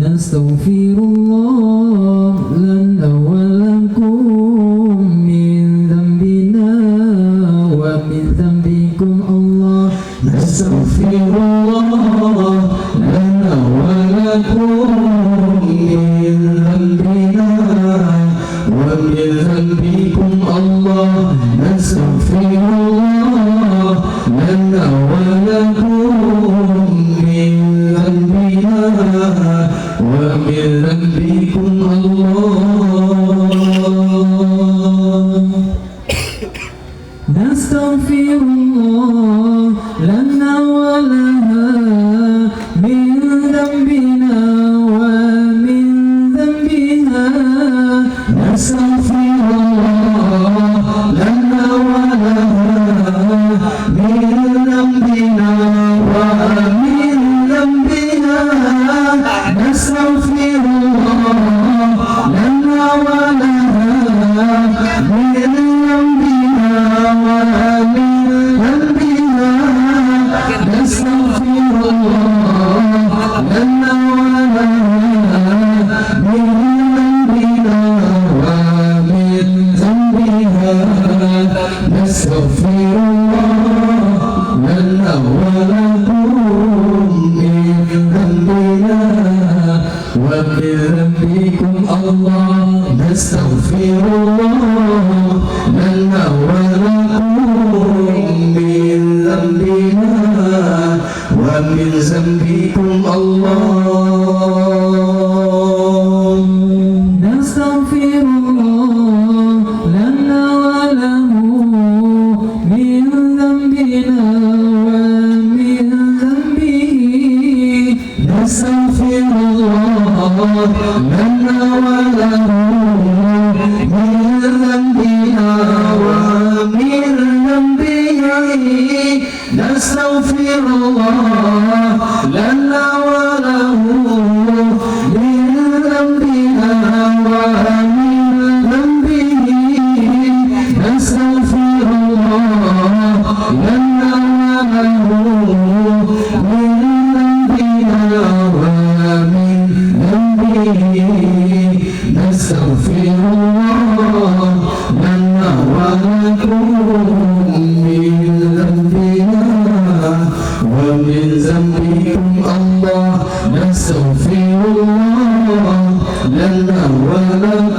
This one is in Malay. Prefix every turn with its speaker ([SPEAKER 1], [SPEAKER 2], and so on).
[SPEAKER 1] nastaghfirullah lana wa lakum min dhanbina wa min dhanbikum Allah.
[SPEAKER 2] Nastaghfirullah lana wa lakum min dhanbina wa min dhanbikum Allah. Nastaghfirullah lana wa lakum min dhanbina wa min dhanbikum Allah.
[SPEAKER 1] Nastaghfirullah lana wa laha min dhanbina wa min dhanbiha.
[SPEAKER 2] Nastaghfirullah lana wa laha min dhanbina wa min dhanbiha. Nastaghfirullah lana wa laha min dhanbina wa min dhanbiha. Nastaghfirullah lana wa laha min dhanbina wa min dhanbiha. Nastaghfirullah lana wa lakum min dhanbina wa min dhanbikum Allah. Nastaghfirullah lana wa lakum min dhanbina wa min dhanbikum Allah.
[SPEAKER 1] Nastaghfirullah lana wa lahu min dhanbina wa min dhanbihi.
[SPEAKER 2] Nastaghfirullah lana wa lahu min dhanbina wa min dhanbihi. Nastaghfirullah lana wa lahu min dhanbina wa min dhanbihi. Nastaghfirullah lana wa lahu min dhanbina wa min dhanbihi. Nastaghfirullah lana wa lakum min dhanbina wa min dhanbikum Allah. Nastaghfirullah lana wa lakum